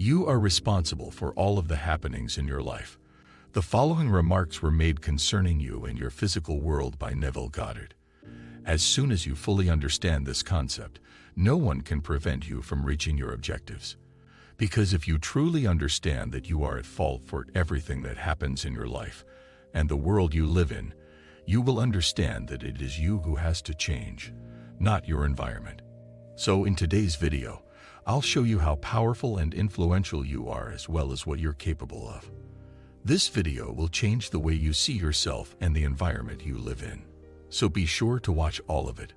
You are responsible for all of the happenings in your life. The following remarks were made concerning you and your physical world by Neville Goddard. As soon as you fully understand this concept, no one can prevent you from reaching your objectives. Because if you truly understand that you are at fault for everything that happens in your life and the world you live in, you will understand that it is you who has to change, not your environment. So in today's video, I'll show you how powerful and influential you are as well as what you're capable of. This video will change the way you see yourself and the environment you live in. So be sure to watch all of it.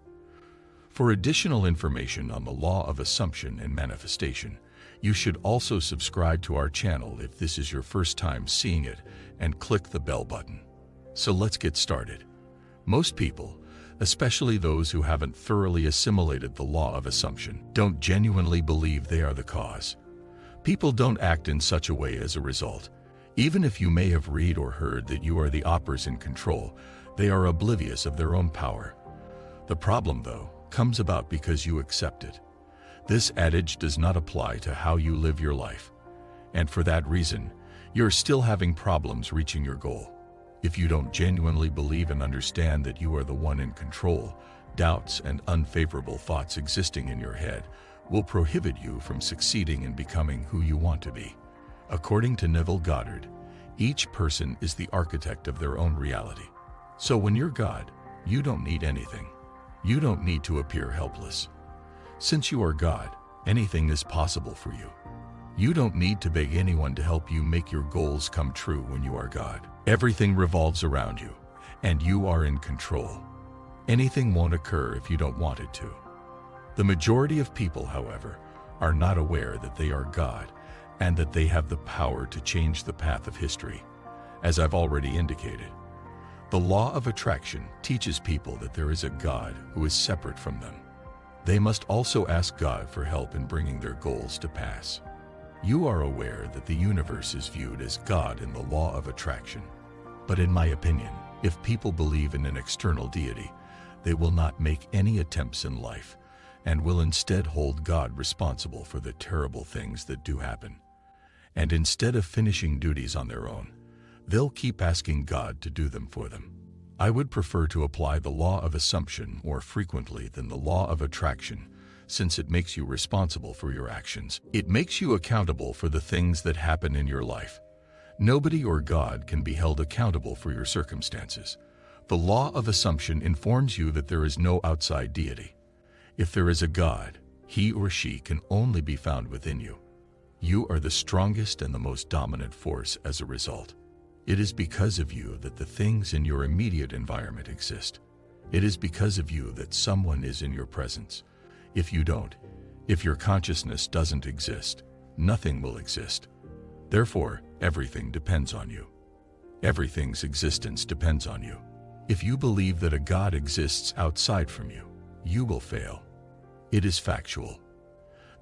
For additional information on the law of assumption and manifestation, you should also subscribe to our channel if this is your first time seeing it and click the bell button. So let's get started. Most people, especially those who haven't thoroughly assimilated the law of assumption, don't genuinely believe they are the cause. People don't act in such a way as a result. Even if you may have read or heard that you are the operas in control, they are oblivious of their own power. The problem, though, comes about because you accept it. This adage does not apply to how you live your life. And for that reason, you're still having problems reaching your goal. If you don't genuinely believe and understand that you are the one in control, doubts and unfavorable thoughts existing in your head will prohibit you from succeeding in becoming who you want to be. According to Neville Goddard, each person is the architect of their own reality. So when you're God, you don't need anything. You don't need to appear helpless. Since you are God, anything is possible for you. You don't need to beg anyone to help you make your goals come true when you are God. Everything revolves around you, and you are in control. Anything won't occur if you don't want it to. The majority of people, however, are not aware that they are God and that they have the power to change the path of history. As I've already indicated, the law of attraction teaches people that there is a God who is separate from them. They must also ask God for help in bringing their goals to pass. You are aware that the universe is viewed as God in the law of attraction. But in my opinion, if people believe in an external deity, they will not make any attempts in life and will instead hold God responsible for the terrible things that do happen. And instead of finishing duties on their own, they'll keep asking God to do them for them. I would prefer to apply the law of assumption more frequently than the law of attraction, since it makes you responsible for your actions. It makes you accountable for the things that happen in your life. Nobody or God can be held accountable for your circumstances. The law of assumption informs you that there is no outside deity. If there is a God, he or she can only be found within you. You are the strongest and the most dominant force as a result. It is because of you that the things in your immediate environment exist. It is because of you that someone is in your presence. If you don't, if your consciousness doesn't exist, nothing will exist. Therefore, everything depends on you. Everything's existence depends on you. If you believe that a God exists outside from you, you will fail. It is factual.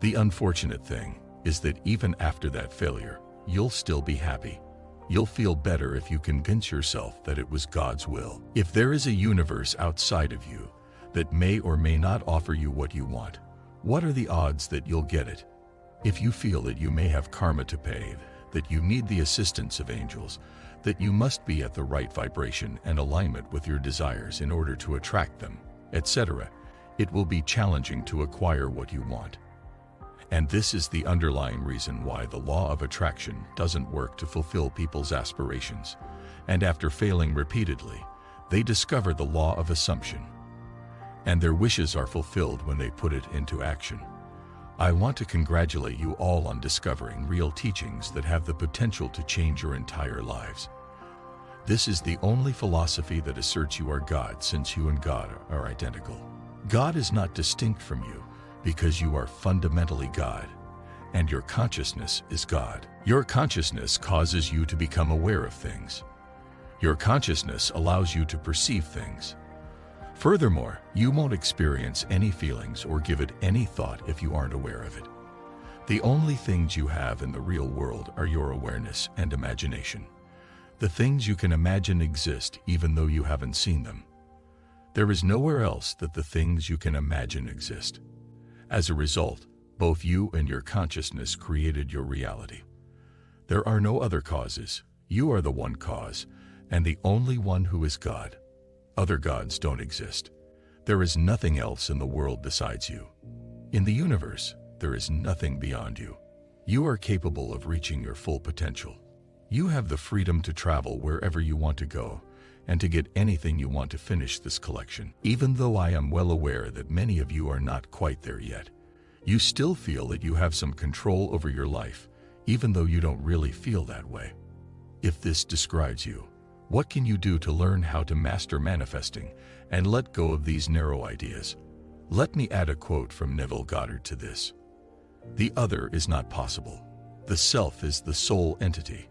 The unfortunate thing is that even after that failure, you'll still be happy. You'll feel better if you convince yourself that it was God's will. If there is a universe outside of you that may or may not offer you what you want, what are the odds that you'll get it? If you feel that you may have karma to pay, that you need the assistance of angels, that you must be at the right vibration and alignment with your desires in order to attract them, etc., it will be challenging to acquire what you want. And this is the underlying reason why the law of attraction doesn't work to fulfill people's aspirations. And after failing repeatedly, they discover the law of assumption. And their wishes are fulfilled when they put it into action. I want to congratulate you all on discovering real teachings that have the potential to change your entire lives. This is the only philosophy that asserts you are God, since you and God are identical. God is not distinct from you because you are fundamentally God, and your consciousness is God. Your consciousness causes you to become aware of things. Your consciousness allows you to perceive things. Furthermore, you won't experience any feelings or give it any thought if you aren't aware of it. The only things you have in the real world are your awareness and imagination. The things you can imagine exist even though you haven't seen them. There is nowhere else that the things you can imagine exist. As a result, Both you and your consciousness created your reality. There are no other causes. You are the one cause, and the only one who is God. Other gods don't exist. There is nothing else in the world besides you. In the universe, there is nothing beyond you. You are capable of reaching your full potential. You have the freedom to travel wherever you want to go and to get anything you want to finish this collection. Even though I am well aware that many of you are not quite there yet, you still feel that you have some control over your life, even though you don't really feel that way. If this describes you, what can you do to learn how to master manifesting and let go of these narrow ideas? Let me add a quote from Neville Goddard to this. The other is not possible. The self is the sole entity.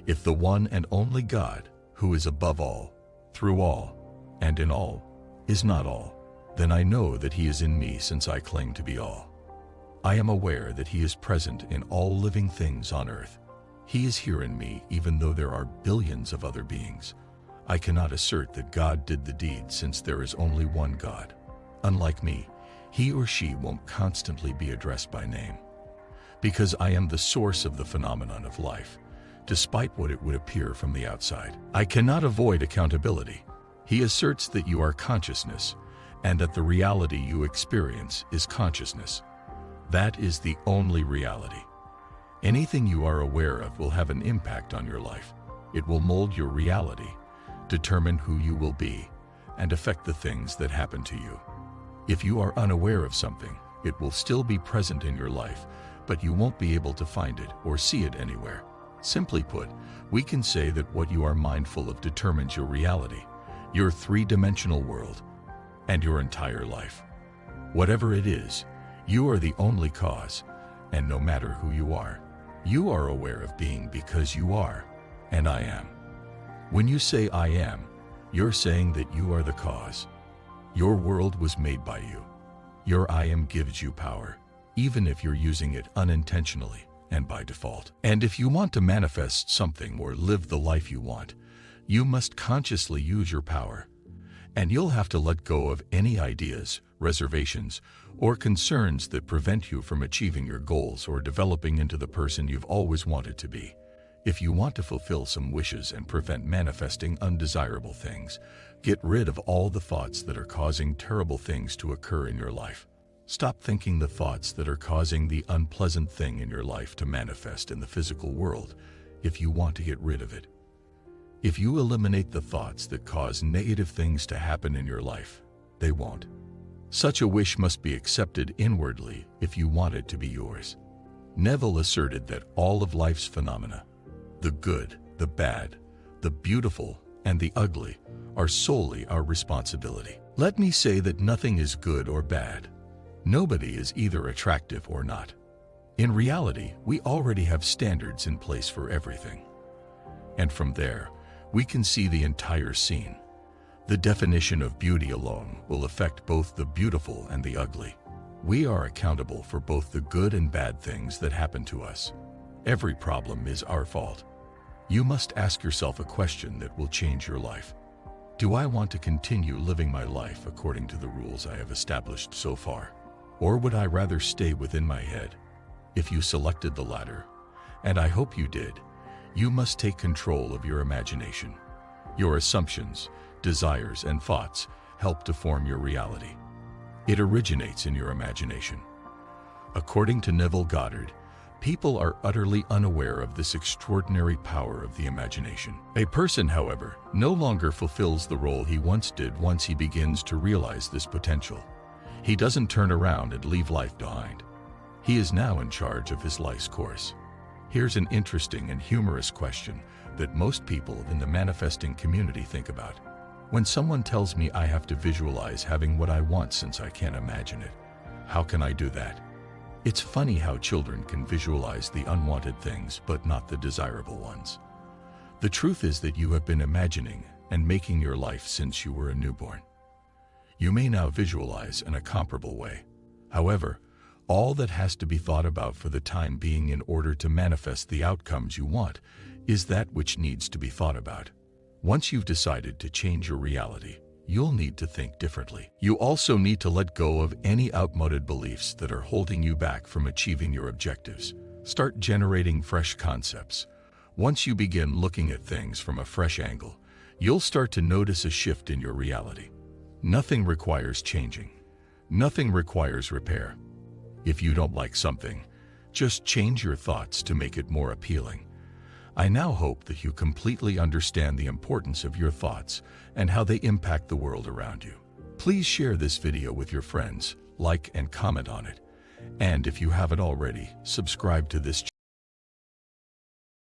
If the one and only God, who is above all, through all, and in all, is not all, then I know that he is in me since I claim to be all. I am aware that he is present in all living things on earth. He is here in me even though there are billions of other beings. I cannot assert that God did the deed since there is only one God. Unlike me, he or she won't constantly be addressed by name. Because I am the source of the phenomenon of life, despite what it would appear from the outside. I cannot avoid accountability. He asserts that you are consciousness, and that the reality you experience is consciousness. That is the only reality. Anything you are aware of will have an impact on your life. It will mold your reality, determine who you will be, and affect the things that happen to you. If you are unaware of something, it will still be present in your life, but you won't be able to find it or see it anywhere. Simply put, we can say that what you are mindful of determines your reality, your three-dimensional world, and your entire life. Whatever it is, you are the only cause, and no matter who you are aware of being because you are, and I am. When you say I am, you're saying that you are the cause. Your world was made by you. Your I am gives you power, even if you're using it unintentionally and by default. And if you want to manifest something or live the life you want, you must consciously use your power. And you'll have to let go of any ideas, reservations, or concerns that prevent you from achieving your goals or developing into the person you've always wanted to be. If you want to fulfill some wishes and prevent manifesting undesirable things, get rid of all the thoughts that are causing terrible things to occur in your life. Stop thinking the thoughts that are causing the unpleasant thing in your life to manifest in the physical world if you want to get rid of it. If you eliminate the thoughts that cause negative things to happen in your life, they won't. Such a wish must be accepted inwardly if you want it to be yours. Neville asserted that all of life's phenomena, the good, the bad, the beautiful, and the ugly, are solely our responsibility. Let me say that nothing is good or bad. Nobody is either attractive or not. In reality, we already have standards in place for everything. And from there, we can see the entire scene. The definition of beauty alone will affect both the beautiful and the ugly. We are accountable for both the good and bad things that happen to us. Every problem is our fault. You must ask yourself a question that will change your life. Do I want to continue living my life according to the rules I have established so far? Or would I rather stay within my head? If you selected the latter, and I hope you did, you must take control of your imagination. Your assumptions, desires, and thoughts help to form your reality. It originates in your imagination. According to Neville Goddard, people are utterly unaware of this extraordinary power of the imagination. A person, however, no longer fulfills the role he once did once he begins to realize this potential. He doesn't turn around and leave life behind. He is now in charge of his life's course. Here's an interesting and humorous question that most people in the manifesting community think about. When someone tells me I have to visualize having what I want since I can't imagine it, how can I do that? It's funny how children can visualize the unwanted things but not the desirable ones. The truth is that you have been imagining and making your life since you were a newborn. You may now visualize in a comparable way. However, all that has to be thought about for the time being in order to manifest the outcomes you want is that which needs to be thought about. Once you've decided to change your reality, you'll need to think differently. You also need to let go of any outmoded beliefs that are holding you back from achieving your objectives. Start generating fresh concepts. Once you begin looking at things from a fresh angle, you'll start to notice a shift in your reality. Nothing requires changing. Nothing requires repair. If you don't like something, just change your thoughts to make it more appealing. I now hope that you completely understand the importance of your thoughts and how they impact the world around you. Please share this video with your friends, like and comment on it. And if you haven't already, subscribe to this channel.